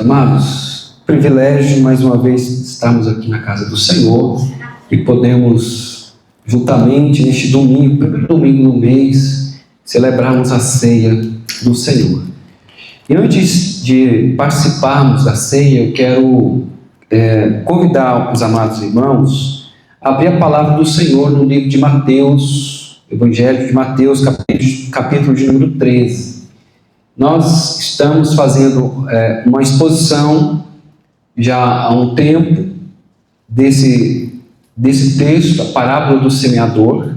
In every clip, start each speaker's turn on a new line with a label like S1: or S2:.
S1: amados, privilégio mais uma vez estarmos aqui na casa do Senhor e podemos juntamente neste domingo, primeiro domingo do mês, celebrarmos a ceia do Senhor. E antes de participarmos da ceia, eu quero convidar os amados irmãos a abrir a palavra do Senhor no livro de Mateus, Evangelho de Mateus, capítulo de número 13. Nós estamos fazendo uma exposição já há um tempo desse texto, a parábola do semeador,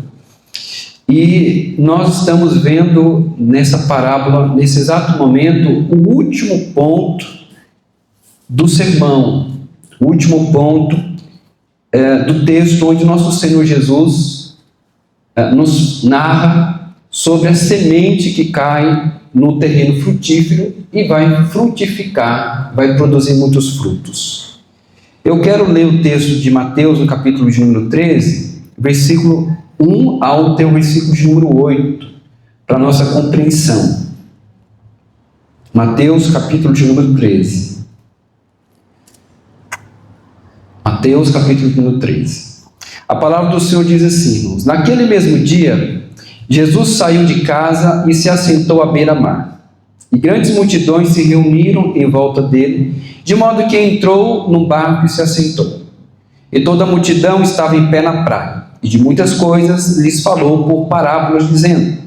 S1: e nós estamos vendo nessa parábola, nesse exato momento, o último ponto do sermão, o último ponto do texto onde nosso Senhor Jesus nos narra sobre a semente que cai no terreno frutífero e vai frutificar, vai produzir muitos frutos. Eu quero ler o texto de Mateus, no capítulo de número 13, versículo 1 ao versículo de número 8, para nossa compreensão. Mateus, capítulo de número 13. Mateus, capítulo de número 13. A palavra do Senhor diz assim, irmãos: naquele mesmo dia, Jesus saiu de casa e se assentou à beira-mar. E grandes multidões se reuniram em volta dele, de modo que entrou num barco e se assentou. E toda a multidão estava em pé na praia, e de muitas coisas lhes falou por parábolas, dizendo: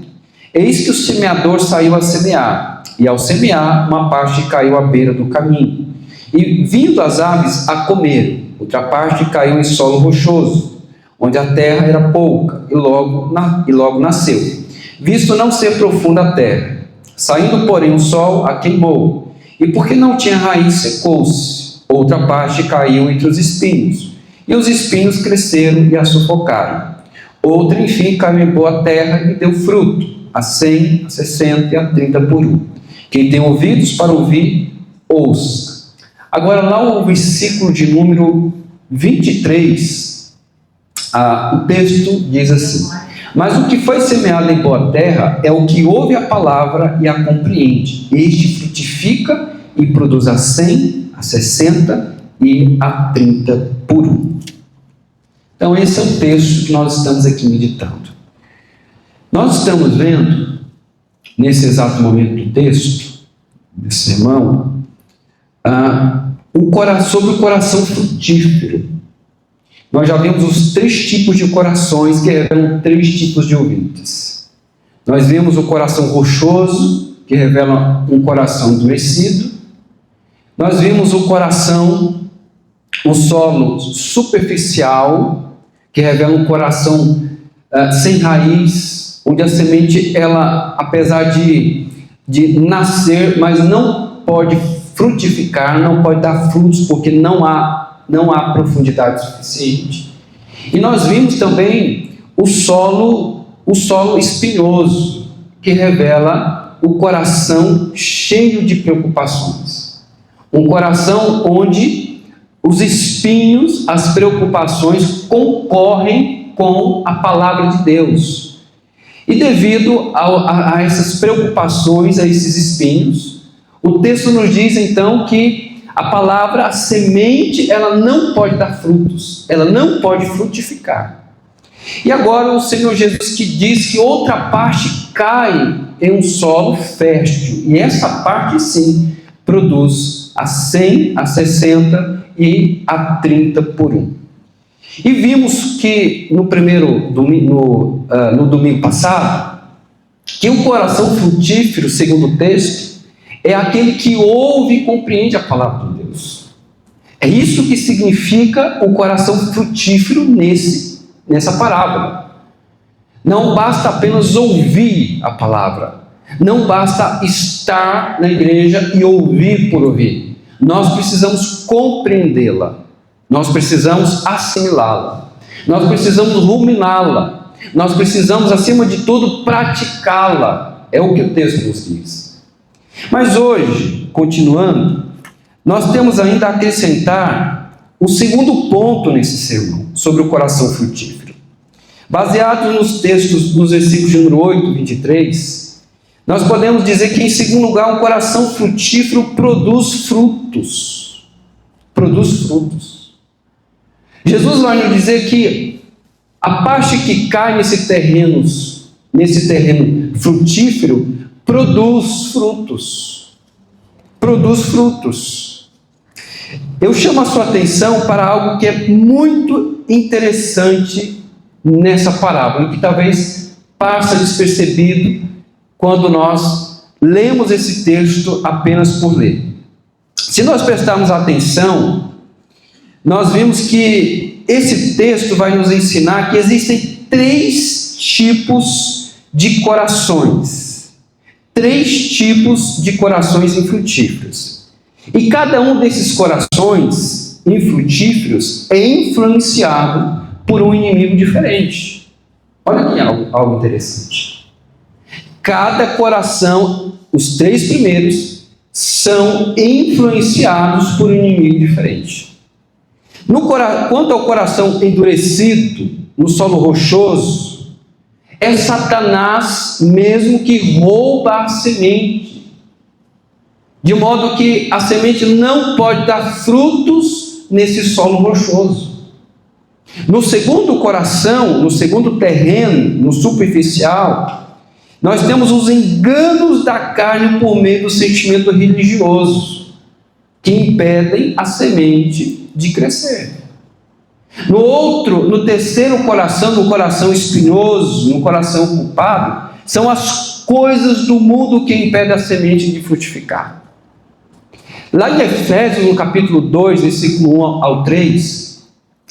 S1: eis que o semeador saiu a semear, e ao semear, uma parte caiu à beira do caminho, e vindo as aves a comer, outra parte caiu em solo rochoso, onde a terra era pouca, e logo nasceu, visto não ser profunda a terra. Saindo, porém, o sol a queimou, e porque não tinha raiz, secou-se. Outra parte caiu entre os espinhos, e os espinhos cresceram e a sufocaram. Outra, enfim, caiu em boa terra e deu fruto, a 100, a 60 e a 30 por um. Quem tem ouvidos para ouvir, ouça. Agora, lá o versículo de número 23, o texto diz assim: mas o que foi semeado em boa terra é o que ouve a palavra e a compreende. Este frutifica e produz a 100, a 60 e a 30 por um. Então esse é o texto que nós estamos aqui meditando. Nós estamos vendo, nesse exato momento do texto, desse sermão, sobre o coração frutífero. Nós já vimos os 3 tipos de corações que revelam 3 tipos de ouvintes. Nós vimos o coração rochoso, que revela um coração endurecido. Nós vimos o solo superficial, que revela um coração sem raiz, onde a semente, ela, apesar de nascer, mas não pode frutificar, não pode dar frutos, porque não há profundidade suficiente. E nós vimos também o solo espinhoso, que revela o coração cheio de preocupações. Um coração onde os espinhos, as preocupações concorrem com a palavra de Deus. E devido a essas preocupações, a esses espinhos, o texto nos diz então que a palavra, a semente, ela não pode dar frutos, ela não pode frutificar. E agora o Senhor Jesus que diz que outra parte cai em um solo fértil, e essa parte sim produz a 100, a 60 e a 30 por um. E vimos que no domingo passado, que o coração frutífero, segundo o texto, é aquele que ouve e compreende a palavra de Deus. É isso que significa o coração frutífero nessa parábola. Não basta apenas ouvir a palavra. Não basta estar na igreja e ouvir por ouvir. Nós precisamos compreendê-la. Nós precisamos assimilá-la. Nós precisamos ruminá-la. Nós precisamos, acima de tudo, praticá-la. É o que o texto nos diz. Mas hoje, continuando, nós temos ainda a acrescentar o segundo ponto nesse sermão, sobre o coração frutífero. Baseado nos textos, nos versículos de número 8 e 23, Nós podemos dizer que, em segundo lugar, um coração frutífero produz frutos. Produz frutos. Jesus vai nos dizer que a parte que cai nesse terreno frutífero, produz frutos. Produz frutos. Eu chamo a sua atenção para algo que é muito interessante nessa parábola, que talvez passa despercebido quando nós lemos esse texto apenas por ler. Se nós prestarmos atenção, nós vimos que esse texto vai nos ensinar que existem 3 tipos de corações. 3 tipos de corações infrutíferos. E cada um desses corações infrutíferos é influenciado por um inimigo diferente. Olha aqui algo interessante. Cada coração, os 3 primeiros, são influenciados por um inimigo diferente. Quanto ao coração endurecido, no solo rochoso, é Satanás mesmo que rouba a semente, de modo que a semente não pode dar frutos nesse solo rochoso. No segundo coração, no segundo terreno, no superficial, nós temos os enganos da carne por meio do sentimento religioso, que impedem a semente de crescer. No terceiro coração, no coração espinhoso, no coração culpado, são as coisas do mundo que impedem a semente de frutificar. Lá em Efésios, no capítulo 2, versículo 1 ao 3,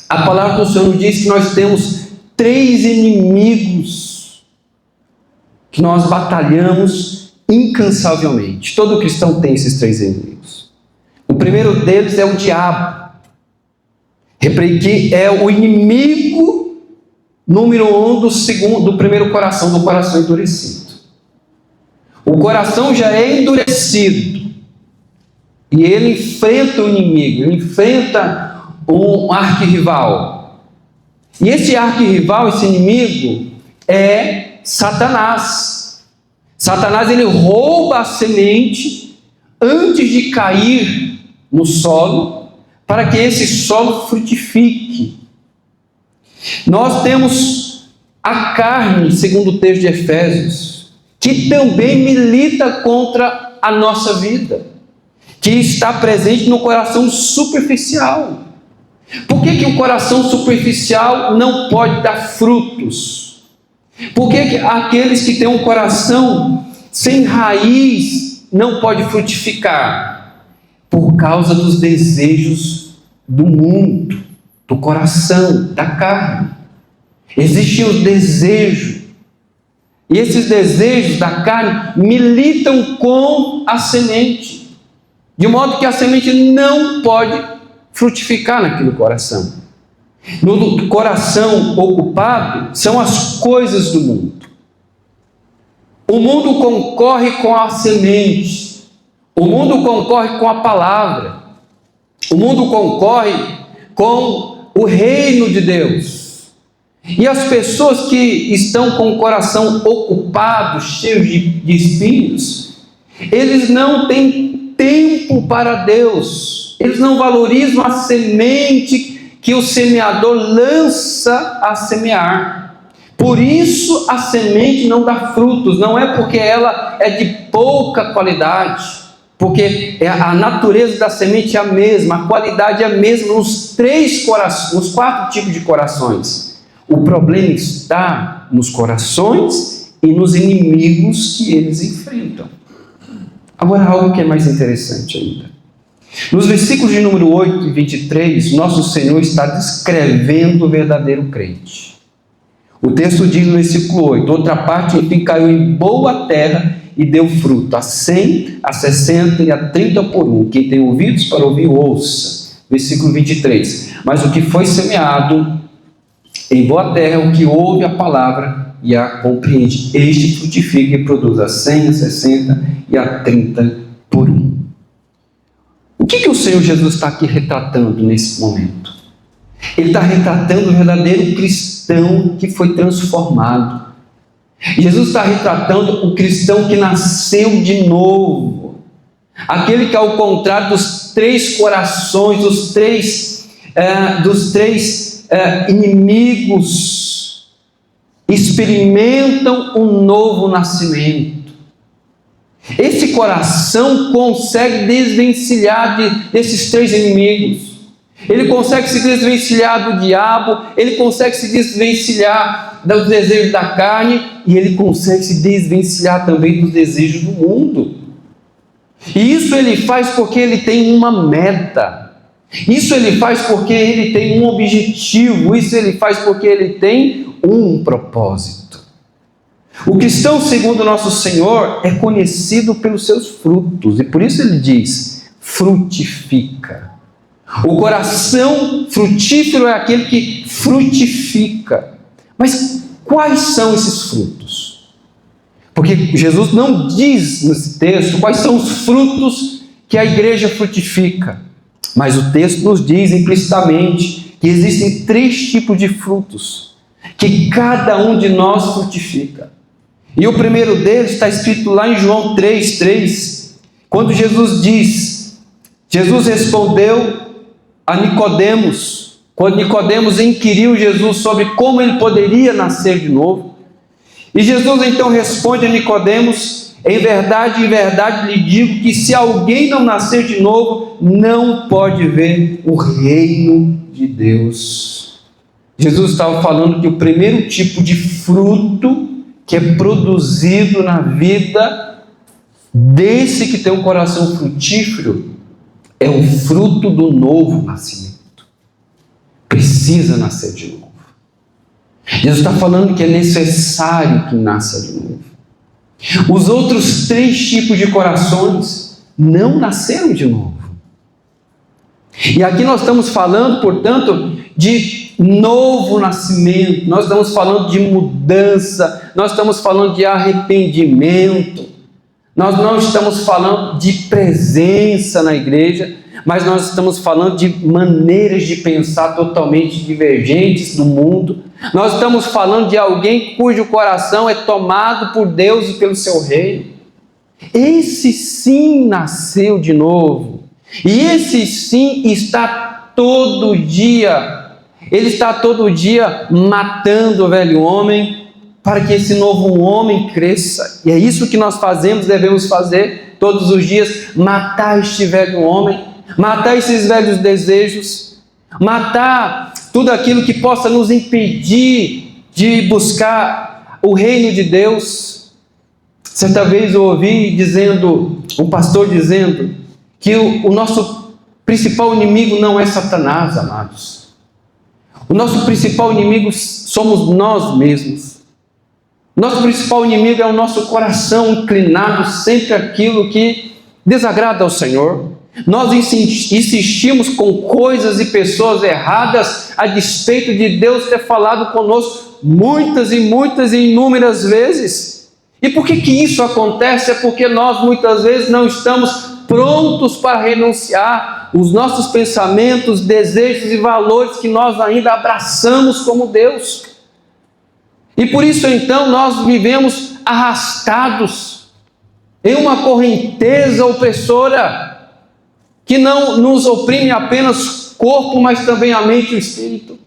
S1: a palavra do Senhor nos diz que nós temos 3 inimigos que nós batalhamos incansavelmente. Todo cristão tem esses 3 inimigos. O primeiro deles é o diabo. Reparei que é o inimigo número 1 do primeiro coração, do coração endurecido. O coração já é endurecido. E ele enfrenta o inimigo, ele enfrenta um arquirrival. E esse arquirrival, esse inimigo, é Satanás. Satanás, ele rouba a semente antes de cair no solo, para que esse solo frutifique. Nós temos a carne, segundo o texto de Efésios, que também milita contra a nossa vida, que está presente no coração superficial. Por que o coração superficial não pode dar frutos? Por que aqueles que têm um coração sem raiz não pode frutificar? Por causa dos desejos do mundo, do coração, da carne. Existem os desejos. E esses desejos da carne militam com a semente, de modo que a semente não pode frutificar naquele coração. No coração ocupado são as coisas do mundo. O mundo concorre com a semente. O mundo concorre com a palavra. O mundo concorre com o reino de Deus. E as pessoas que estão com o coração ocupado, cheio de espinhos, eles não têm tempo para Deus. Eles não valorizam a semente que o semeador lança a semear. Por isso a semente não dá frutos. Não é porque ela é de pouca qualidade, porque a natureza da semente é a mesma, a qualidade é a mesma nos 4 tipos de corações. O problema está nos corações e nos inimigos que eles enfrentam. Agora, algo que é mais interessante ainda. Nos versículos de número 8 e 23, nosso Senhor está descrevendo o verdadeiro crente. O texto diz no versículo 8: outra parte, enfim, caiu em boa terra e deu fruto, a 100, a 60 e a 30 por 1. Quem tem ouvidos para ouvir, ouça. Versículo 23. Mas o que foi semeado em boa terra é o que ouve a palavra e a compreende. Este frutifica e produz a 100, a 60 e a 30 por 1. O que o Senhor Jesus está aqui retratando nesse momento? Ele está retratando o verdadeiro cristão que foi transformado. Jesus está retratando o cristão que nasceu de novo, aquele que, ao contrário dos três corações, dos três inimigos, experimentam um novo nascimento. Esse coração consegue desvencilhar desses três inimigos. Ele consegue se desvencilhar do diabo, ele consegue se desvencilhar dos desejos da carne, e ele consegue se desvencilhar também dos desejos do mundo. E isso ele faz porque ele tem uma meta. Isso ele faz porque ele tem um objetivo. Isso ele faz porque ele tem um propósito. O cristão, segundo nosso Senhor, é conhecido pelos seus frutos. E por isso ele diz: frutifica. O coração frutífero é aquele que frutifica. Mas quais são esses frutos? Porque Jesus não diz nesse texto quais são os frutos que a igreja frutifica. Mas o texto nos diz implicitamente que existem 3 tipos de frutos que cada um de nós frutifica. E o primeiro deles está escrito lá em João 3:3, quando Jesus respondeu a Nicodemos, quando Nicodemos inquiriu Jesus sobre como ele poderia nascer de novo. E Jesus então responde a Nicodemos: em verdade, lhe digo que se alguém não nascer de novo, não pode ver o reino de Deus. Jesus estava falando que o primeiro tipo de fruto que é produzido na vida desse que tem um coração frutífero é o fruto do novo nascimento. Precisa nascer de novo. Jesus está falando que é necessário que nasça de novo. Os outros 3 tipos de corações não nasceram de novo. E aqui nós estamos falando, portanto, de novo nascimento, nós estamos falando de mudança, nós estamos falando de arrependimento, nós não estamos falando de presença na igreja, mas nós estamos falando de maneiras de pensar totalmente divergentes do mundo. Nós estamos falando de alguém cujo coração é tomado por Deus e pelo seu reino. Esse sim nasceu de novo. E esse sim está todo dia. Ele está todo dia matando o velho homem para que esse novo homem cresça. E é isso que nós fazemos, devemos fazer todos os dias: matar este velho homem, matar esses velhos desejos, matar tudo aquilo que possa nos impedir de buscar o reino de Deus. Certa vez eu ouvi um pastor dizendo que o nosso principal inimigo não é Satanás, amados. O nosso principal inimigo somos nós mesmos. Nosso principal inimigo é o nosso coração inclinado sempre àquilo que desagrada ao Senhor. Nós insistimos com coisas e pessoas erradas a despeito de Deus ter falado conosco muitas e inúmeras vezes. E por que isso acontece? É porque nós muitas vezes não estamos prontos para renunciar os nossos pensamentos, desejos e valores que nós ainda abraçamos como Deus. E por isso então nós vivemos arrastados em uma correnteza opressora que não nos oprime apenas o corpo, mas também a mente e o espírito,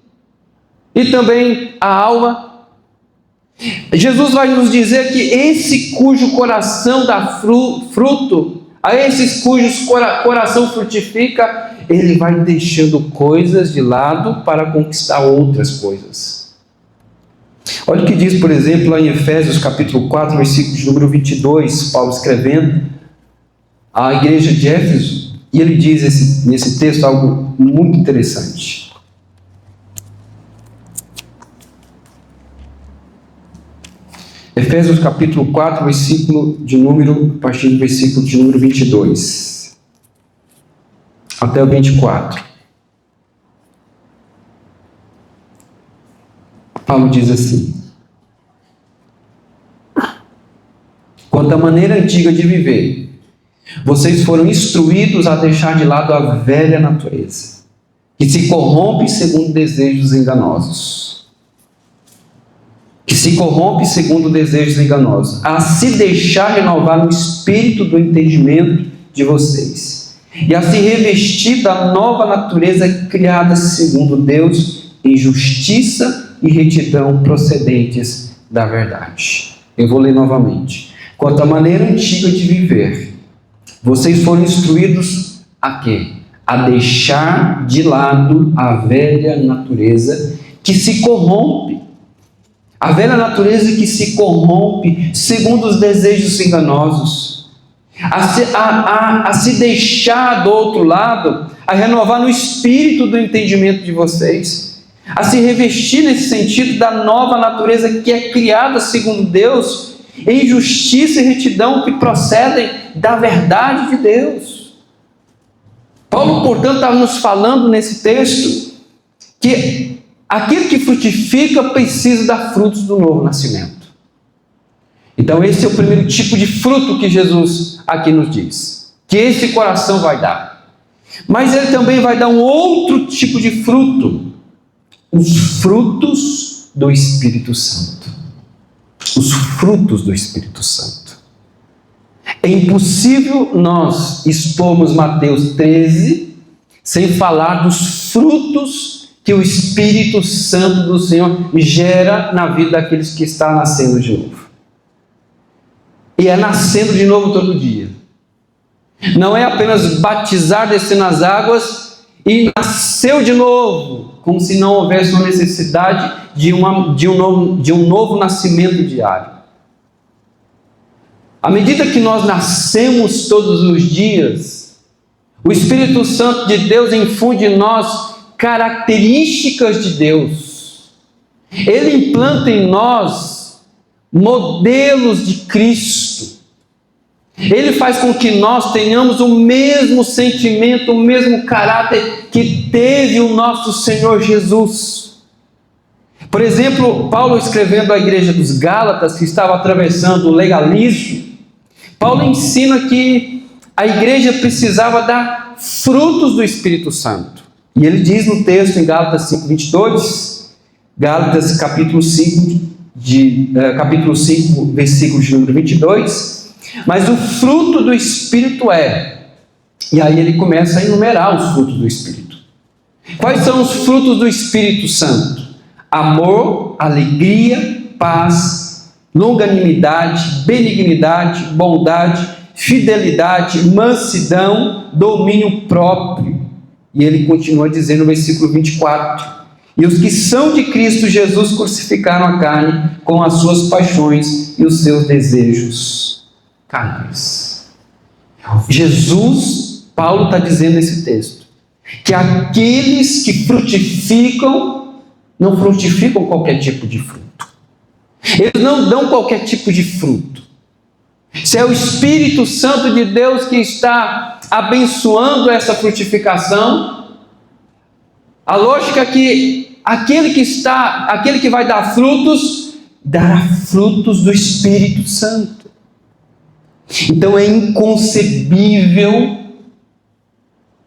S1: e também a alma. Jesus vai nos dizer que esse cujo coração dá fruto, a esses cujos coração frutifica, ele vai deixando coisas de lado para conquistar outras coisas. Olha o que diz, por exemplo, lá em Efésios capítulo 4, versículo de número 22, Paulo escrevendo à igreja de Éfeso. E ele diz nesse texto algo muito interessante. Efésios capítulo 4, a partir do versículo de número 22 até o 24. Paulo diz assim: quanto à maneira antiga de viver, vocês foram instruídos a deixar de lado a velha natureza, que se corrompe segundo desejos enganosos. que se corrompe segundo desejos enganosos, a se deixar renovar no espírito do entendimento de vocês, e a se revestir da nova natureza criada segundo Deus, em justiça e retidão procedentes da verdade. Eu vou ler novamente. Quanto à maneira antiga de viver, vocês foram instruídos a quê? A deixar de lado a velha natureza que se corrompe. A velha natureza que se corrompe segundo os desejos enganosos. A se deixar do outro lado, a renovar no espírito do entendimento de vocês. A se revestir nesse sentido da nova natureza que é criada segundo Deus, em justiça e retidão que procedem da verdade de Deus. Paulo, portanto, está nos falando nesse texto que aquele que frutifica precisa dar frutos do novo nascimento. Então esse é o primeiro tipo de fruto que Jesus aqui nos diz, que esse coração vai dar. Mas ele também vai dar um outro tipo de fruto, os frutos do Espírito Santo. Os frutos do Espírito Santo. É impossível nós expormos Mateus 13 sem falar dos frutos que o Espírito Santo do Senhor gera na vida daqueles que estão nascendo de novo. E é nascendo de novo todo dia. Não é apenas batizar, descer nas águas e nasceu de novo, como se não houvesse uma necessidade de um novo nascimento diário. À medida que nós nascemos todos os dias, o Espírito Santo de Deus infunde em nós características de Deus. Ele implanta em nós modelos de Cristo. Ele faz com que nós tenhamos o mesmo sentimento, o mesmo caráter que teve o nosso Senhor Jesus. Por exemplo, Paulo escrevendo à igreja dos Gálatas, que estava atravessando o legalismo, Paulo ensina que a igreja precisava dar frutos do Espírito Santo. E ele diz no texto em Gálatas 5:22, Gálatas capítulo 5, versículo de número 22, mas o fruto do Espírito é, e aí ele começa a enumerar os frutos do Espírito. Quais são os frutos do Espírito Santo? Amor, alegria, paz, longanimidade, benignidade, bondade, fidelidade, mansidão, domínio próprio. E ele continua dizendo no versículo 24, e os que são de Cristo Jesus crucificaram a carne com as suas paixões e os seus desejos carnais. Jesus, Paulo está dizendo nesse texto, que aqueles que frutificam, não frutificam qualquer tipo de fruto. Eles não dão qualquer tipo de fruto. Se é o Espírito Santo de Deus que está abençoando essa frutificação, a lógica é que aquele que vai dar frutos, dará frutos do Espírito Santo. Então é inconcebível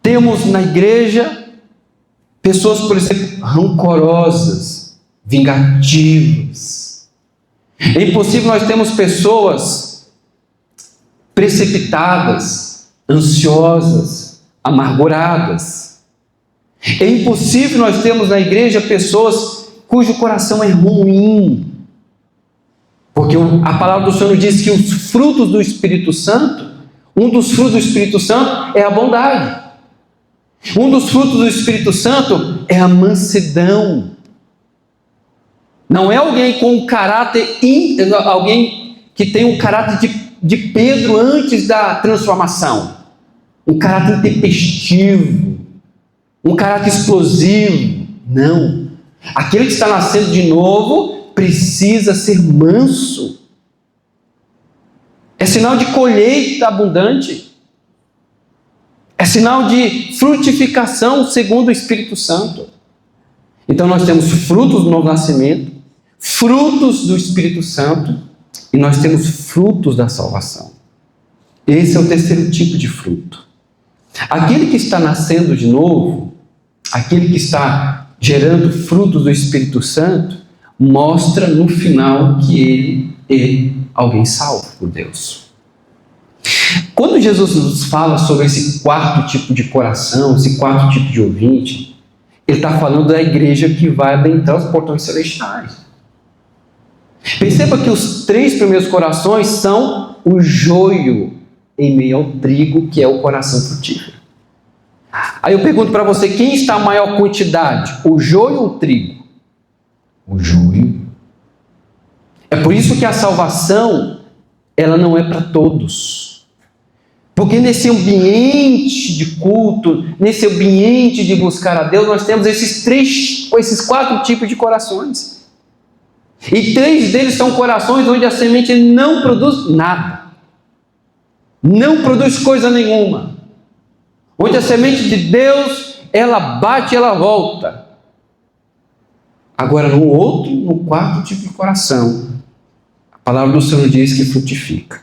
S1: termos na igreja pessoas, por exemplo, rancorosas, vingativas. É impossível nós termos pessoas precipitadas, ansiosas, amarguradas. É impossível nós termos na igreja pessoas cujo coração é ruim. Porque a palavra do Senhor diz que os frutos do Espírito Santo, um dos frutos do Espírito Santo é a bondade. Um dos frutos do Espírito Santo é a mansidão. Não é alguém com um caráter, alguém que tem um caráter de Pedro antes da transformação. Um caráter intempestivo, um caráter explosivo. Não. Aquele que está nascendo de novo precisa ser manso. É sinal de colheita abundante. É sinal de frutificação segundo o Espírito Santo. Então nós temos frutos do novo nascimento, frutos do Espírito Santo, e nós temos frutos da salvação. Esse é o terceiro tipo de fruto. Aquele que está nascendo de novo, aquele que está gerando frutos do Espírito Santo, mostra no final que ele é alguém salvo por Deus. Quando Jesus nos fala sobre esse quarto tipo de coração, esse quarto tipo de ouvinte, ele está falando da igreja que vai adentrar os portões celestiais. Perceba que os 3 primeiros corações são o joio em meio ao trigo, que é o coração frutífero. Aí eu pergunto para você, quem está a maior quantidade? O joio ou o trigo? O joio. É por isso que a salvação, ela não é para todos. Porque nesse ambiente de culto, nesse ambiente de buscar a Deus, nós temos esses 4 tipos de corações. E 3 deles são corações onde a semente não produz nada. Não produz coisa nenhuma. Onde a semente de Deus, ela bate e ela volta. Agora no quarto tipo de coração, a palavra do Senhor diz que frutifica.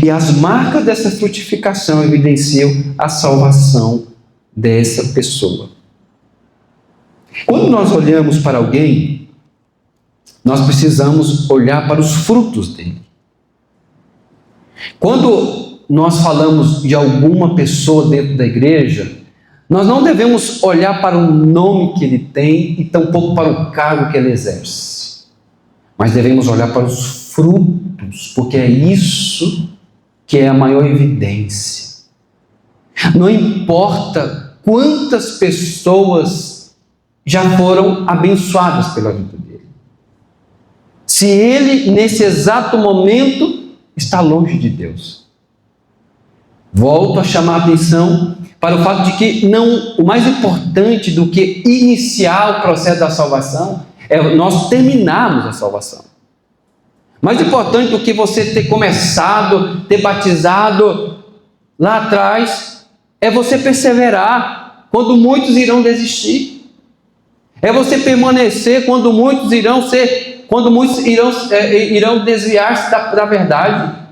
S1: E as marcas dessa frutificação evidenciam a salvação dessa pessoa. Quando nós olhamos para alguém, nós precisamos olhar para os frutos dele. Quando nós falamos de alguma pessoa dentro da igreja, nós não devemos olhar para o nome que ele tem e tampouco para o cargo que ele exerce. Mas devemos olhar para os frutos, porque é isso que é a maior evidência. Não importa quantas pessoas já foram abençoadas pela vida dele. Se ele, nesse exato momento, está longe de Deus. Volto a chamar a atenção para o fato de que o mais importante do que iniciar o processo da salvação é nós terminarmos a salvação. Mais importante do que você ter começado, ter batizado lá atrás, é você perseverar quando muitos irão desistir. É você permanecer quando muitos irão desviar-se da verdade.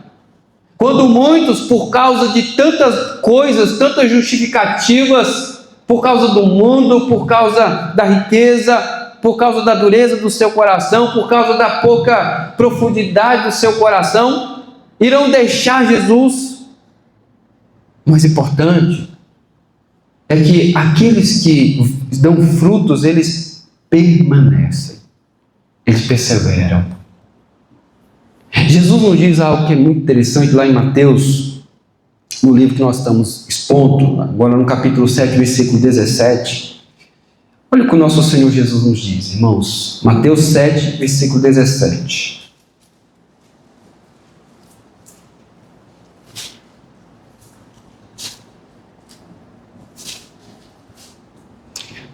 S1: Quando muitos, por causa de tantas coisas, tantas justificativas, por causa do mundo, por causa da riqueza, por causa da dureza do seu coração, por causa da pouca profundidade do seu coração, irão deixar Jesus. O mais importante é que aqueles que dão frutos, eles permanecem, eles perseveram. Jesus nos diz algo que é muito interessante lá em Mateus, no livro que nós estamos expondo, agora no capítulo 7, versículo 17. Olha o que o nosso Senhor Jesus nos diz, irmãos. Mateus 7, versículo 17.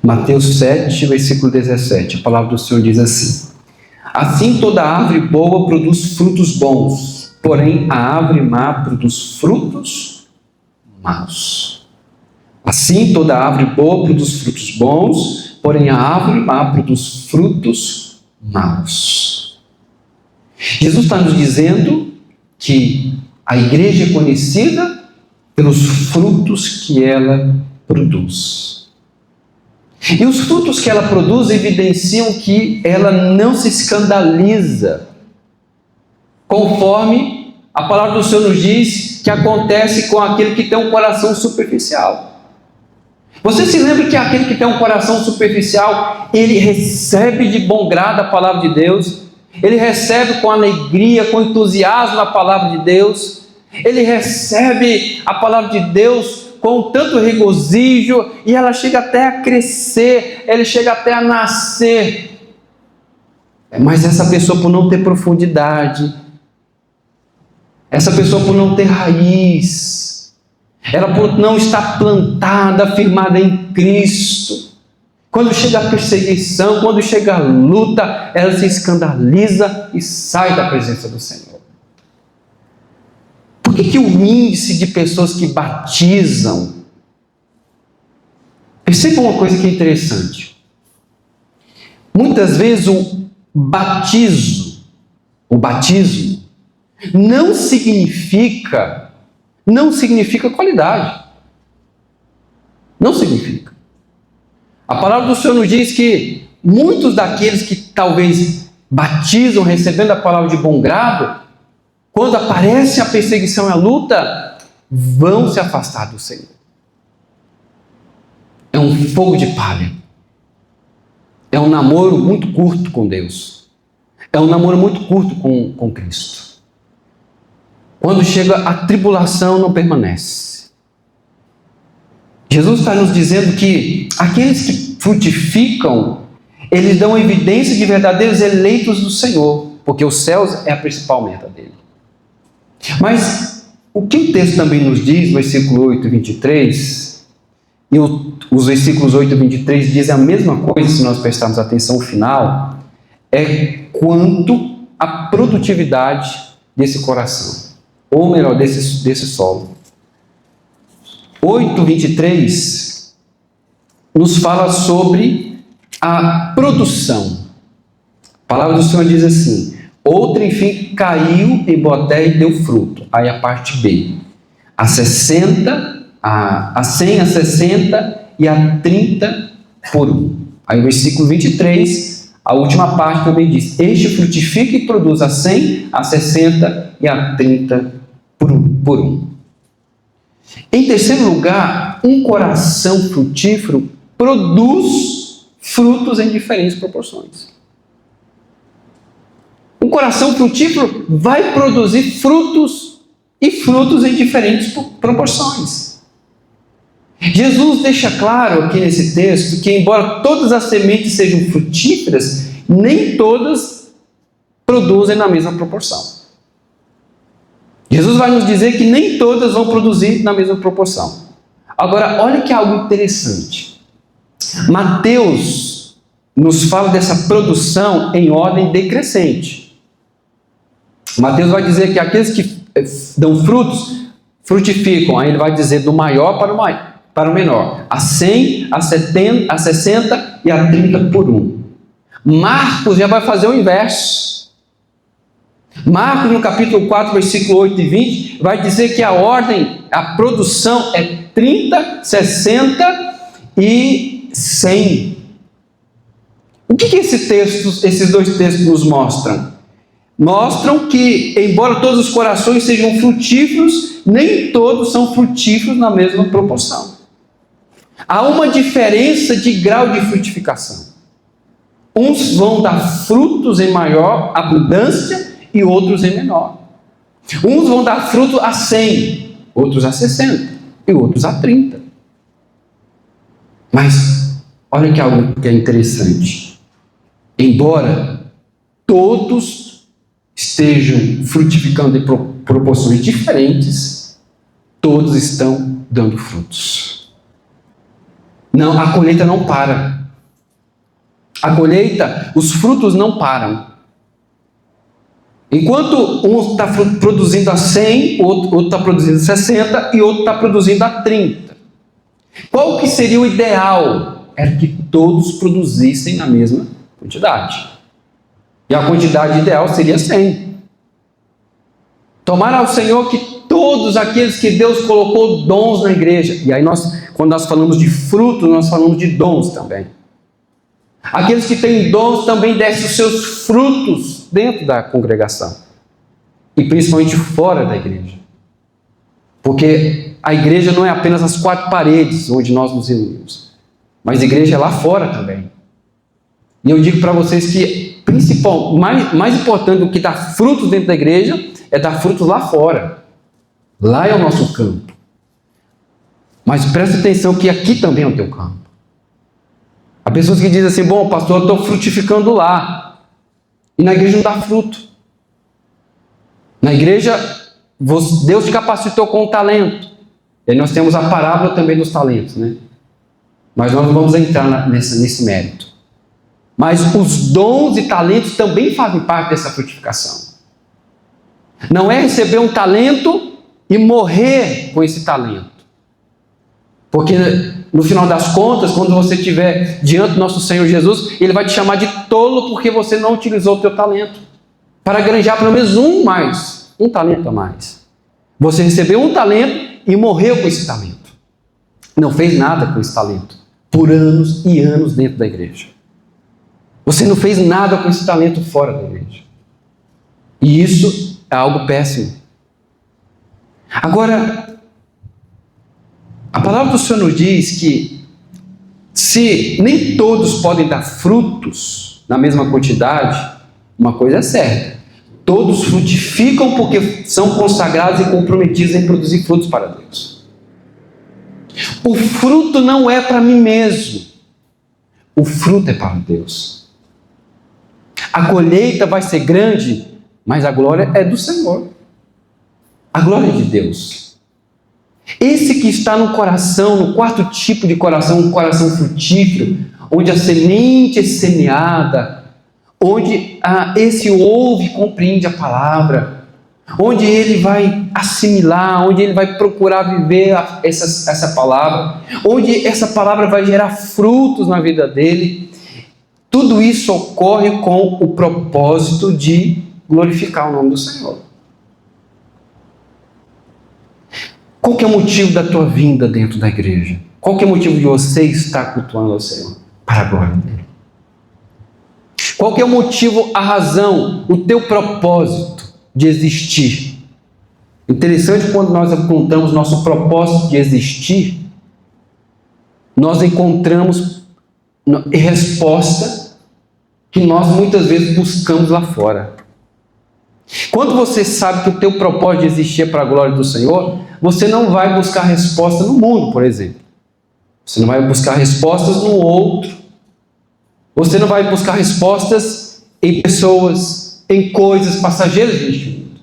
S1: Mateus 7, versículo 17. A palavra do Senhor diz assim: assim toda árvore boa produz frutos bons, porém a árvore má produz frutos maus. Assim toda árvore boa produz frutos bons, porém a árvore má produz frutos maus. Jesus está nos dizendo que a igreja é conhecida pelos frutos que ela produz. E os frutos que ela produz evidenciam que ela não se escandaliza, conforme a palavra do Senhor nos diz que acontece com aquele que tem um coração superficial. Você se lembra que aquele que tem um coração superficial, ele recebe de bom grado a palavra de Deus, ele recebe com alegria, com entusiasmo a palavra de Deus, ele recebe a palavra de Deus com tanto regozijo, e ela chega até a crescer, ele chega até a nascer. Mas essa pessoa, por não ter profundidade, essa pessoa por não ter raiz, ela por não estar plantada, firmada em Cristo, quando chega a perseguição, quando chega a luta, ela se escandaliza e sai da presença do Senhor. Por que o índice de pessoas que batizam... Perceba uma coisa que é interessante. Muitas vezes o batismo não significa qualidade. Não significa. A palavra do Senhor nos diz que muitos daqueles que talvez batizam, recebendo a palavra de bom grado, quando aparece a perseguição e a luta, vão se afastar do Senhor. É um fogo de palha. É um namoro muito curto com Deus. É um namoro muito curto com Cristo. Quando chega a tribulação, não permanece. Jesus está nos dizendo que aqueles que frutificam, eles dão evidência de verdadeiros eleitos do Senhor, porque os céus é a principal meta dele. Mas o que o texto também nos diz, versículo 8 e 23, e os versículos 8 e 23 dizem a mesma coisa, se nós prestarmos atenção no final, é quanto à produtividade desse coração, ou melhor, desse solo. 8, 23 nos fala sobre a produção. A palavra do Senhor diz assim: outra, enfim, caiu em boa terra e deu fruto. Aí a parte B. A 60, a 100, a 60 e a 30 por 1. Aí o versículo 23, a última parte também diz: este frutifica e produz a 100, a 60 e a 30 por 1. Em terceiro lugar, um coração frutífero produz frutos em diferentes proporções. Um coração frutífero vai produzir frutos e frutos em diferentes proporções. Jesus deixa claro aqui nesse texto que, embora todas as sementes sejam frutíferas, nem todas produzem na mesma proporção. Jesus vai nos dizer que nem todas vão produzir na mesma proporção. Agora, olha que algo interessante. Mateus nos fala dessa produção em ordem decrescente. Mateus vai dizer que aqueles que dão frutos, frutificam. Aí ele vai dizer do maior para o menor. A 100, a 70, a 60 e a 30 por 1. Marcos já vai fazer o inverso. Marcos, no capítulo 4, versículo 8 e 20, vai dizer que a ordem, a produção é 30, 60 e 100. O que esses dois textos nos mostram? Mostram que, embora todos os corações sejam frutíferos, nem todos são frutíferos na mesma proporção. Há uma diferença de grau de frutificação. Uns vão dar frutos em maior abundância e outros em menor. Uns vão dar fruto a 100, outros a 60 e outros a 30. Mas olha que algo que é interessante. Embora todos estejam frutificando em proporções diferentes, todos estão dando frutos. Não, a colheita não para. A colheita, os frutos não param. Enquanto um está produzindo a 100, outro está produzindo a 60 e outro está produzindo a 30. Qual que seria o ideal? Era que todos produzissem na mesma quantidade. E a quantidade ideal seria 100. Tomara ao Senhor que todos aqueles que Deus colocou dons na igreja, e aí quando nós falamos de frutos, nós falamos de dons também. Aqueles que têm dons também dessem os seus frutos dentro da congregação. E principalmente fora da igreja. Porque a igreja não é apenas as 4 paredes onde nós nos reunimos. Mas a igreja é lá fora também. E eu digo para vocês que mais importante do que dar frutos dentro da igreja é dar frutos lá fora. Lá é o nosso campo. Mas presta atenção que aqui também é o teu campo. Há pessoas que dizem assim: bom, pastor, eu estou frutificando lá. E na igreja não dá fruto. Na igreja, Deus te capacitou com o talento. E aí nós temos a parábola também dos talentos, né? Mas nós não vamos entrar nesse mérito. Mas os dons e talentos também fazem parte dessa frutificação. Não é receber um talento e morrer com esse talento. Porque no final das contas, quando você estiver diante do nosso Senhor Jesus, Ele vai te chamar de tolo porque você não utilizou o teu talento para granjear pelo menos um talento a mais. Você recebeu um talento e morreu com esse talento. Não fez nada com esse talento por anos e anos dentro da igreja. Você não fez nada com esse talento fora da igreja. E isso é algo péssimo. Agora, a palavra do Senhor nos diz que se nem todos podem dar frutos na mesma quantidade, uma coisa é certa: todos frutificam porque são consagrados e comprometidos em produzir frutos para Deus. O fruto não é para mim mesmo, o fruto é para Deus. A colheita vai ser grande, mas a glória é do Senhor. A glória é de Deus. Esse que está no coração, no quarto tipo de coração, um coração frutífero, onde a semente é semeada, onde esse ouve e compreende a palavra, onde ele vai assimilar, onde ele vai procurar viver essa palavra, onde essa palavra vai gerar frutos na vida dele. Tudo isso ocorre com o propósito de glorificar o nome do Senhor. Qual que é o motivo da tua vinda dentro da igreja? Qual que é o motivo de você estar cultuando ao Senhor? Para a glória dele. Qual que é o motivo, a razão, o teu propósito de existir? Interessante, quando nós encontramos nosso propósito de existir, nós encontramos resposta que nós muitas vezes buscamos lá fora. Quando você sabe que o teu propósito de existir é para a glória do Senhor, você não vai buscar resposta no mundo, por exemplo. Você não vai buscar respostas no outro. Você não vai buscar respostas em pessoas, em coisas passageiras deste mundo.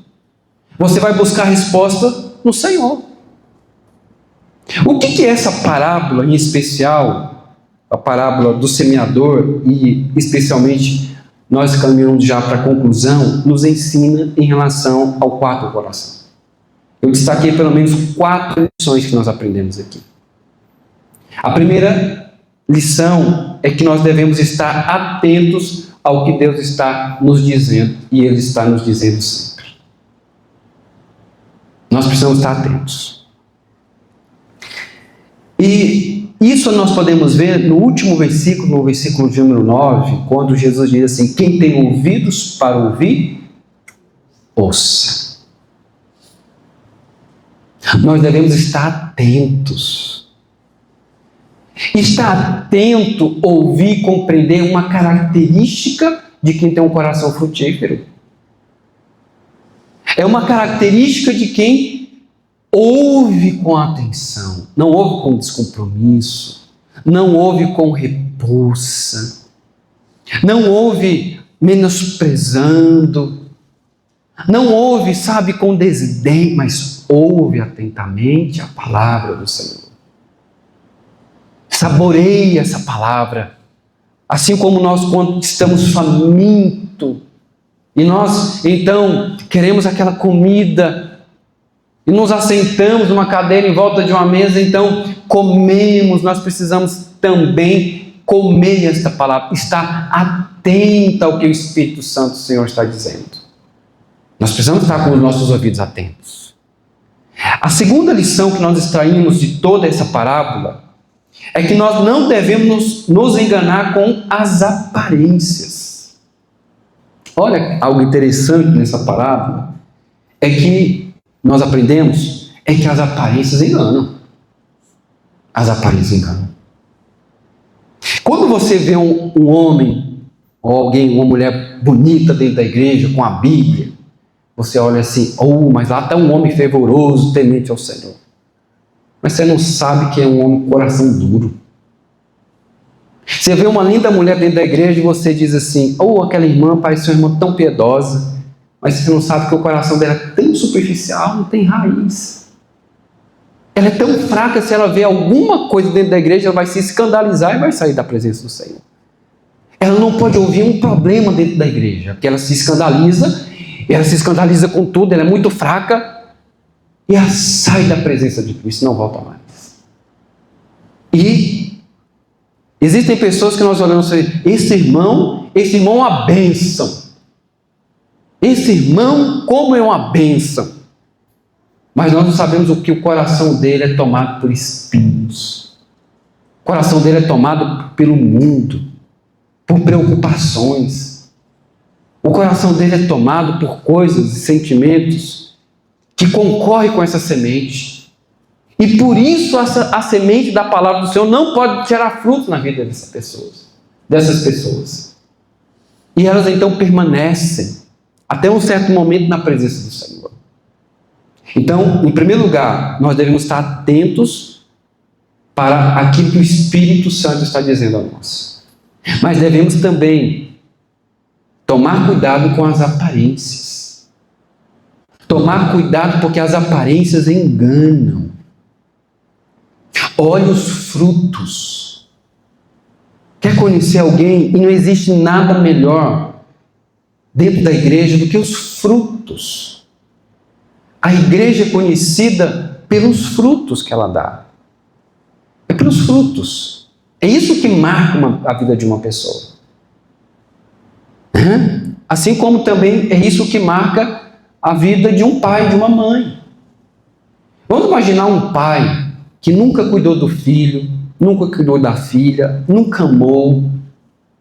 S1: Você vai buscar resposta no Senhor. O que é essa parábola, em especial, a parábola do semeador, e especialmente nós caminhamos já para a conclusão, nos ensina em relação ao quarto coração? Eu destaquei pelo menos 4 lições que nós aprendemos aqui. A primeira lição é que nós devemos estar atentos ao que Deus está nos dizendo, e Ele está nos dizendo sempre. Nós precisamos estar atentos. E isso nós podemos ver no último versículo, no versículo de número 9, quando Jesus diz assim: quem tem ouvidos para ouvir, ouça. Nós devemos estar atentos. Estar atento, ouvir, compreender uma característica de quem tem um coração frutífero. É uma característica de quem ouve com atenção, não ouve com descompromisso, não ouve com repulsa, não ouve menosprezando, não ouve, sabe, com desdém, mas ouve atentamente a palavra do Senhor. Saboreia essa palavra, assim como nós, quando estamos famintos, e nós então queremos aquela comida, e nos assentamos numa cadeira em volta de uma mesa, então comemos. Nós precisamos também comer esta palavra, estar atento ao que o Espírito Santo do Senhor está dizendo. Nós precisamos estar com os nossos ouvidos atentos. A segunda lição que nós extraímos de toda essa parábola é que nós não devemos nos enganar com as aparências. Olha, algo interessante nessa parábola é que nós aprendemos que as aparências enganam. As aparências enganam. Quando você vê um homem ou alguém, uma mulher bonita dentro da igreja com a Bíblia, você olha assim: oh, mas lá está um homem fervoroso, temente ao Senhor. Mas você não sabe que é um homem com coração duro. Você vê uma linda mulher dentro da igreja e você diz assim: oh, aquela irmã parece uma irmã tão piedosa. Mas você não sabe que o coração dela é tão superficial, não tem raiz. Ela é tão fraca, se ela vê alguma coisa dentro da igreja, ela vai se escandalizar e vai sair da presença do Senhor. Ela não pode ouvir um problema dentro da igreja, porque ela se escandaliza com tudo, ela é muito fraca, e ela sai da presença de Cristo, não volta mais. E existem pessoas que nós olhamos e falamos: esse irmão é uma bênção. Esse irmão, como é uma bênção. Mas nós não sabemos o que o coração dele é tomado por espinhos. O coração dele é tomado pelo mundo. por preocupações. O coração dele é tomado por coisas e sentimentos que concorrem com essa semente. E por isso a semente da palavra do Senhor não pode gerar fruto na vida dessas pessoas. E elas então permanecem até um certo momento na presença do Senhor. Então, em primeiro lugar, nós devemos estar atentos para aquilo que o Espírito Santo está dizendo a nós. Mas devemos também tomar cuidado com as aparências. Tomar cuidado porque as aparências enganam. Olhe os frutos. Quer conhecer alguém e não existe nada melhor dentro da igreja do que os frutos. A igreja é conhecida pelos frutos que ela dá. É pelos frutos. É isso que marca a vida de uma pessoa. Assim como também é isso que marca a vida de um pai e de uma mãe. Vamos imaginar um pai que nunca cuidou do filho, nunca cuidou da filha, nunca amou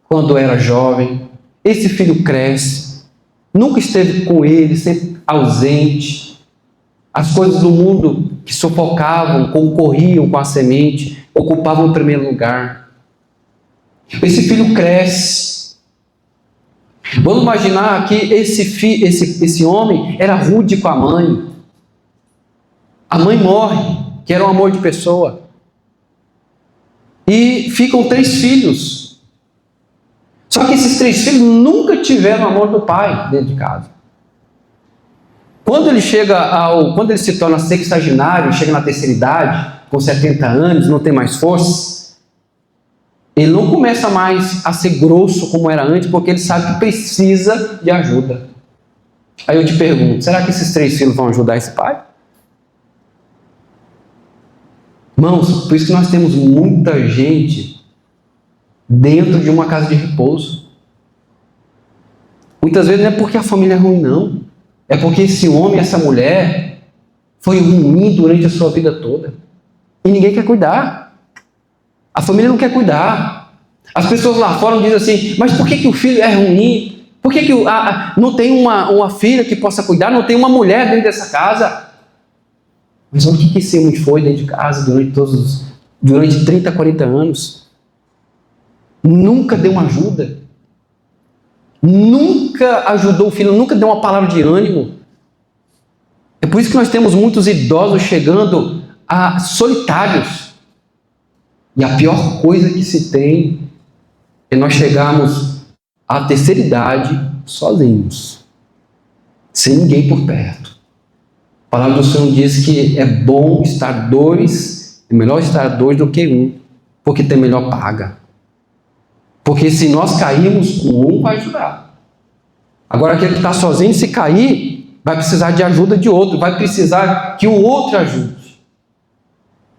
S1: quando era jovem. Esse filho cresce, nunca esteve com ele, sempre ausente. As coisas do mundo que sufocavam, concorriam com a semente, ocupavam o primeiro lugar. Esse filho cresce. Vamos imaginar que esse homem era rude com a mãe. A mãe morre, que era um amor de pessoa. E ficam 3 filhos. Só que esses 3 filhos nunca tiveram o amor do pai dentro de casa. Quando ele se torna sexagenário, chega na terceira idade, com 70 anos, não tem mais força, ele não começa mais a ser grosso como era antes, porque ele sabe que precisa de ajuda. Aí eu te pergunto, será que esses 3 filhos vão ajudar esse pai? Irmãos, por isso que nós temos muita gente dentro de uma casa de repouso. Muitas vezes não é porque a família é ruim, não. É porque esse homem, essa mulher, foi ruim durante a sua vida toda. E ninguém quer cuidar. A família não quer cuidar. As pessoas lá fora dizem assim, mas por que o filho é ruim? Por que não tem uma filha que possa cuidar? Não tem uma mulher dentro dessa casa? Mas olha o que esse homem foi dentro de casa durante 30, 40 anos. Nunca deu uma ajuda. Nunca ajudou o filho, nunca deu uma palavra de ânimo. É por isso que nós temos muitos idosos chegando a solitários. E a pior coisa que se tem é nós chegarmos à terceira idade sozinhos, sem ninguém por perto. A palavra do Senhor diz que é bom estar 2, é melhor estar 2 do que 1, porque tem melhor paga. Porque se nós cairmos, um vai ajudar. Agora aquele que está sozinho, se cair, vai precisar de ajuda de outro, vai precisar que o outro ajude.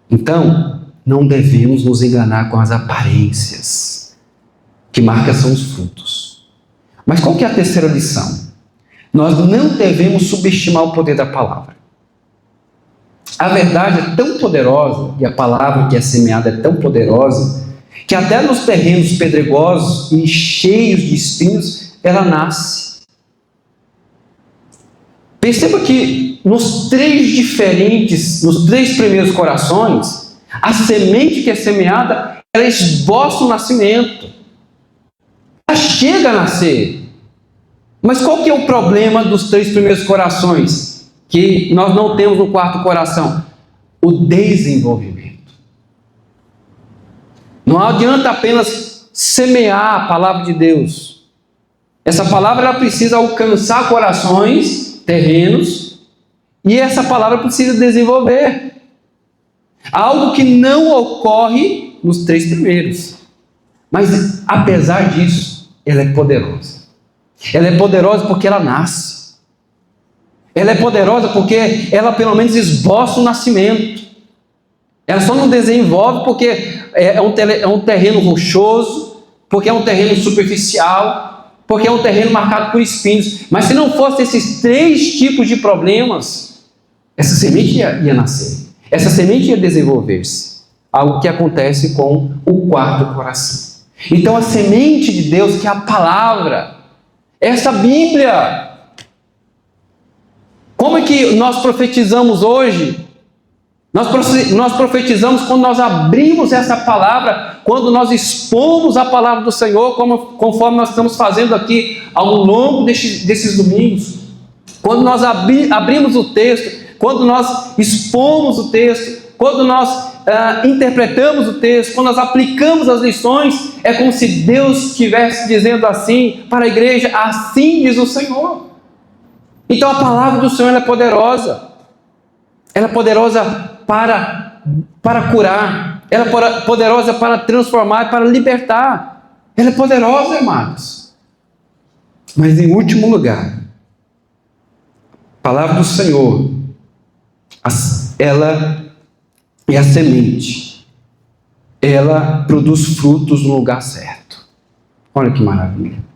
S1: Então, não devemos nos enganar com as aparências, que marcam são os frutos. Mas qual que é a terceira lição? Nós não devemos subestimar o poder da palavra. A verdade é tão poderosa, e a palavra que é semeada é tão poderosa, que até nos terrenos pedregosos e cheios de espinhos, ela nasce. Perceba que nos 3 primeiros corações, a semente que é semeada, ela esboça o nascimento. Ela chega a nascer. Mas qual que é o problema dos 3 primeiros corações? Que nós não temos no 4º coração? O desenvolvimento. Não adianta apenas semear a palavra de Deus. Essa palavra ela precisa alcançar corações terrenos e essa palavra precisa desenvolver. Algo que não ocorre nos 3 primeiros. Mas, apesar disso, ela é poderosa. Ela é poderosa porque ela nasce. Ela é poderosa porque ela pelo menos esboça o nascimento. Ela só não desenvolve porque é um terreno rochoso, porque é um terreno superficial, porque é um terreno marcado por espinhos. Mas se não fosse esses 3 tipos de problemas, essa semente ia nascer. Essa semente ia desenvolver-se. Algo que acontece com o 4º coração. Então a semente de Deus, que é a palavra, essa Bíblia. Como é que nós profetizamos hoje? Nós profetizamos quando nós abrimos essa palavra, quando nós expomos a palavra do Senhor, conforme nós estamos fazendo aqui ao longo desses domingos. Quando nós abrimos o texto, quando nós expomos o texto, quando nós interpretamos o texto, quando nós aplicamos as lições, é como se Deus estivesse dizendo assim para a igreja: assim diz o Senhor. Então a palavra do Senhor é poderosa. Ela é poderosa para curar. Ela é poderosa para transformar, para libertar. Ela é poderosa, amados. Mas em último lugar, a palavra do Senhor, ela é a semente. Ela produz frutos no lugar certo. Olha que maravilha.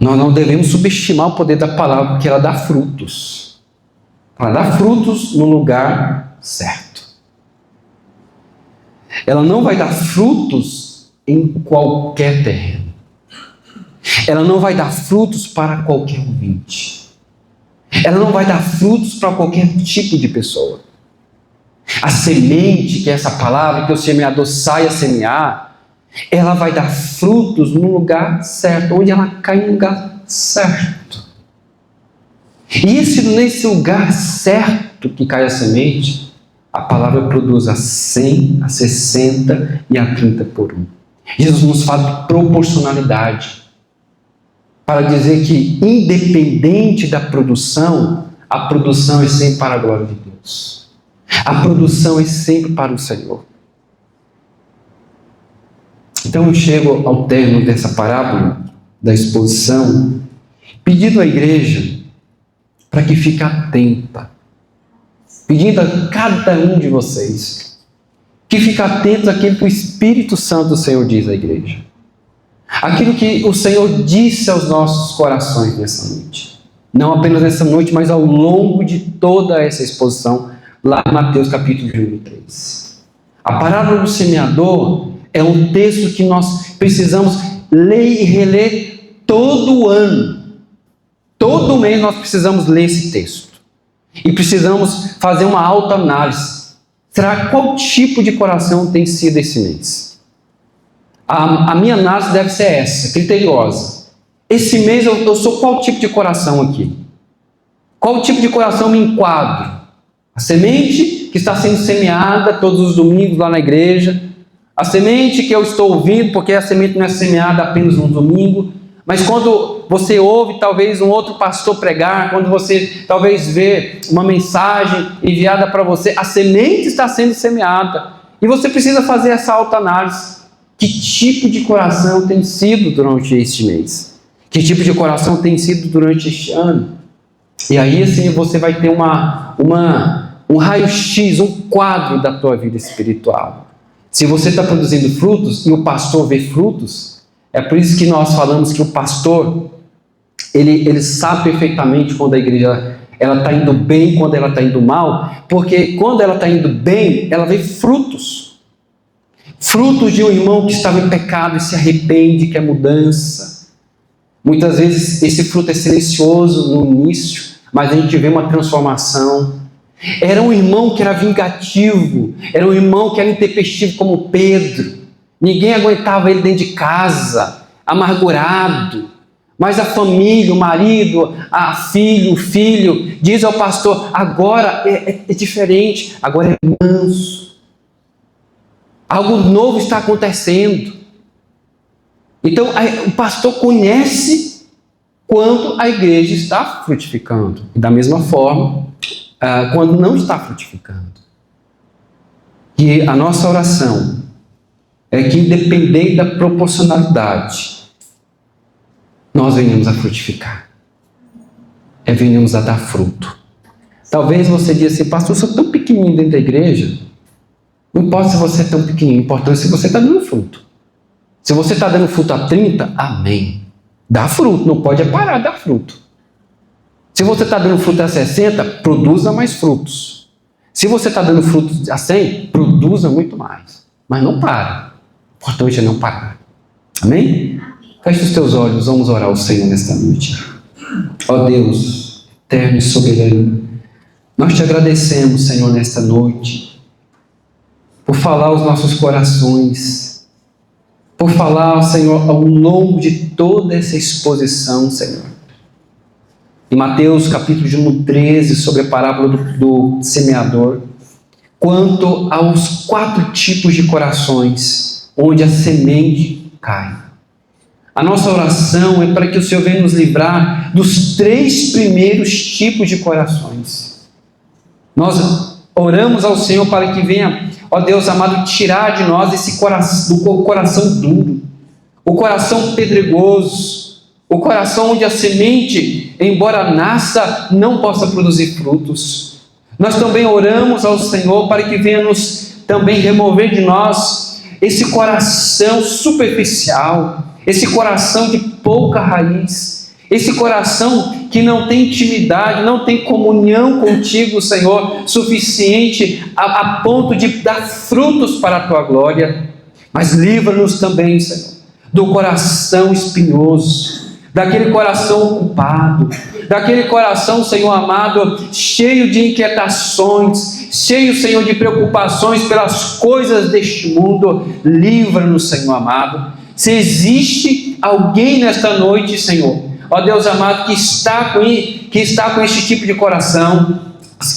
S1: Nós não devemos subestimar o poder da palavra, porque ela dá frutos. Ela dá frutos no lugar certo. Ela não vai dar frutos em qualquer terreno. Ela não vai dar frutos para qualquer ouvinte. Ela não vai dar frutos para qualquer tipo de pessoa. A semente, que é essa palavra que o semeador sai a semear, ela vai dar frutos no lugar certo, onde ela cai no lugar certo. E nesse lugar certo que cai a semente, a palavra produz a 100, a 60 e a 30 por 1. Jesus nos fala de proporcionalidade, para dizer que, independente da produção, a produção é sempre para a glória de Deus. A produção é sempre para o Senhor. Então eu chego ao término dessa parábola, da exposição, pedindo à igreja para que fique atenta, pedindo a cada um de vocês que fique atento àquilo que o Espírito Santo do Senhor diz à igreja, aquilo que o Senhor disse aos nossos corações nessa noite, não apenas nessa noite, mas ao longo de toda essa exposição, lá em Mateus capítulo 23. A parábola do semeador é um texto que nós precisamos ler e reler todo ano. Todo mês nós precisamos ler esse texto. E precisamos fazer uma autoanálise. Será qual tipo de coração tem sido esse mês? A minha análise deve ser essa, criteriosa. Esse mês eu sou qual tipo de coração aqui? Qual tipo de coração me enquadro? A semente que está sendo semeada todos os domingos lá na igreja, a semente que eu estou ouvindo, porque a semente não é semeada apenas no domingo, mas quando você ouve talvez um outro pastor pregar, quando você talvez vê uma mensagem enviada para você, a semente está sendo semeada, e você precisa fazer essa autoanálise. Que tipo de coração tem sido durante este mês? Que tipo de coração tem sido durante este ano? E aí assim você vai ter um raio-x, um quadro da tua vida espiritual. Se você está produzindo frutos e o pastor vê frutos, é por isso que nós falamos que o pastor, ele sabe perfeitamente quando a igreja está indo bem, quando ela está indo mal, porque quando ela está indo bem, ela vê frutos. Frutos de um irmão que estava em pecado e se arrepende, quer mudança. Muitas vezes esse fruto é silencioso no início, mas a gente vê uma transformação. Era um irmão que era vingativo, era um irmão que era intempestivo como Pedro. Ninguém aguentava ele dentro de casa, amargurado. Mas a família, o marido, o filho, diz ao pastor, agora é diferente, agora é manso. Algo novo está acontecendo. Então o pastor conhece quando a igreja está frutificando. E da mesma forma, quando não está frutificando. E a nossa oração é que, independente da proporcionalidade, nós venhamos a frutificar. Venhamos a dar fruto. Talvez você diga assim, pastor, eu sou tão pequenininho dentro da igreja. Não importa se você é tão pequenininho, importante se você está dando fruto. Se você está dando fruto a 30, amém. Dá fruto, não pode parar de dar fruto. Se você está dando fruto a 60, produza mais frutos. Se você está dando fruto a 100, produza muito mais. Mas não para. O importante é não parar. Amém? Feche os teus olhos, vamos orar ao Senhor nesta noite. Ó Deus, eterno e soberano, nós te agradecemos, Senhor, nesta noite, por falar aos nossos corações, por falar, Senhor, ao longo de toda essa exposição, Senhor. Em Mateus capítulo número 13, sobre a parábola do semeador, quanto aos 4 tipos de corações, onde a semente cai. A nossa oração é para que o Senhor venha nos livrar dos 3 primeiros tipos de corações. Nós oramos ao Senhor para que venha, ó Deus amado, tirar de nós esse coração, do coração duro, o coração pedregoso, o coração onde a semente, embora nasça, não possa produzir frutos. Nós também oramos ao Senhor para que venha nos também remover de nós esse coração superficial, esse coração de pouca raiz, esse coração que não tem intimidade, não tem comunhão contigo, Senhor, suficiente a ponto de dar frutos para a tua glória. Mas livra-nos também, Senhor, do coração espinhoso, daquele coração ocupado, daquele coração, Senhor amado, cheio de inquietações, cheio, Senhor, de preocupações pelas coisas deste mundo. Livra-nos, Senhor amado. Se existe alguém nesta noite, Senhor, ó Deus amado, que está com este tipo de coração,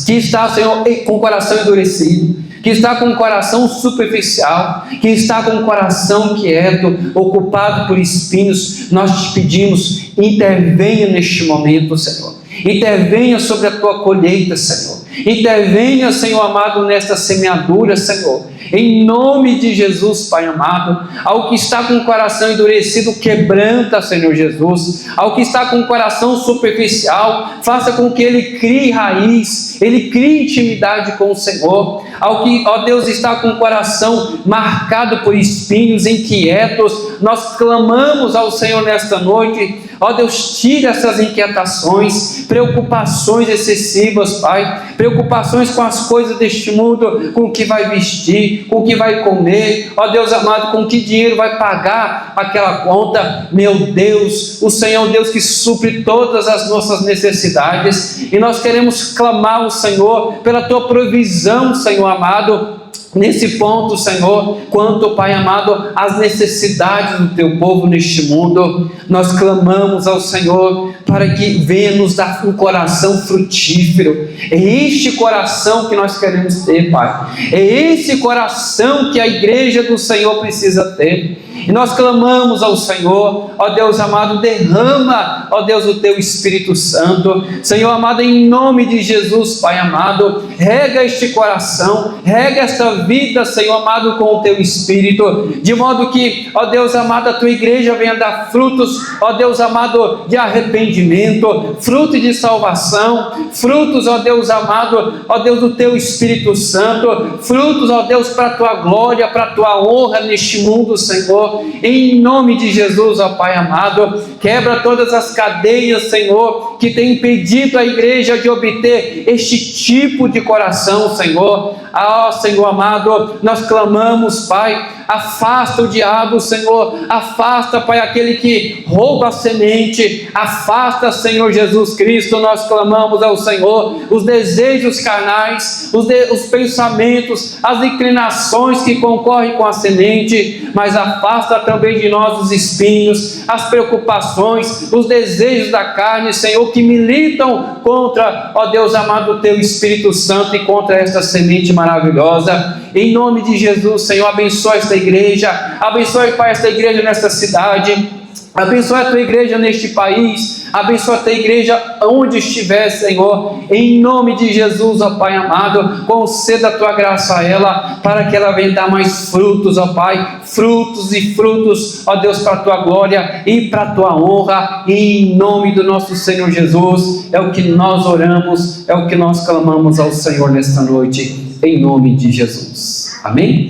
S1: que está, Senhor, com o coração endurecido, que está com o coração superficial, que está com o coração quieto, ocupado por espinhos, nós te pedimos, intervenha neste momento, Senhor. Intervenha sobre a tua colheita, Senhor. Intervenha, Senhor amado, nesta semeadura, Senhor. Em nome de Jesus, Pai amado, ao que está com o coração endurecido, quebranta, Senhor Jesus. Ao que está com o coração superficial, faça com que ele crie raiz, ele crie intimidade com o Senhor. Ao que, ó Deus, está com o coração marcado por espinhos, inquietos, nós clamamos ao Senhor nesta noite. Ó Deus, tira essas inquietações, preocupações excessivas, Pai, preocupações com as coisas deste mundo, com o que vai vestir, com o que vai comer, ó Deus amado, com que dinheiro vai pagar aquela conta. Meu Deus, o Senhor é um Deus que supre todas as nossas necessidades, e nós queremos clamar ao Senhor pela tua provisão, Senhor amado, nesse ponto, Senhor, quanto, Pai amado, às necessidades do teu povo neste mundo. Nós clamamos ao Senhor para que venha nos dar um coração frutífero. É este coração que nós queremos ter, Pai. É esse coração que a igreja do Senhor precisa ter. E nós clamamos ao Senhor, ó Deus amado, derrama, ó Deus, o teu Espírito Santo, Senhor amado, em nome de Jesus, Pai amado, rega este coração, rega esta vida, Senhor amado, com o teu Espírito, de modo que, ó Deus amado, a tua igreja venha dar frutos, ó Deus amado, de arrependimento, fruto de salvação, frutos, ó Deus amado, ó Deus, do teu Espírito Santo, frutos, ó Deus, para a tua glória, para a tua honra neste mundo, Senhor. Em nome de Jesus, ó Pai amado, quebra todas as cadeias, Senhor, que tem impedido a igreja de obter este tipo de coração, Senhor. Ah, Senhor amado, nós clamamos, Pai, afasta o diabo, Senhor, afasta, Pai, aquele que rouba a semente, afasta, Senhor Jesus Cristo. Nós clamamos ao Senhor os desejos carnais, os pensamentos, as inclinações que concorrem com a semente, mas afasta também de nós os espinhos, as preocupações, os desejos da carne, Senhor, que militam contra, ó Deus amado, o teu Espírito Santo e contra esta semente maravilhosa. Em nome de Jesus, Senhor, abençoa esta igreja, abençoe, Pai, esta igreja nesta cidade, abençoa a tua igreja neste país, abençoa a tua igreja onde estiver, Senhor, em nome de Jesus, ó Pai amado, conceda a tua graça a ela, para que ela venha dar mais frutos, ó Pai, frutos e frutos, ó Deus, para a tua glória e para a tua honra, em nome do nosso Senhor Jesus. É o que nós oramos, é o que nós clamamos ao Senhor nesta noite, em nome de Jesus. Amém?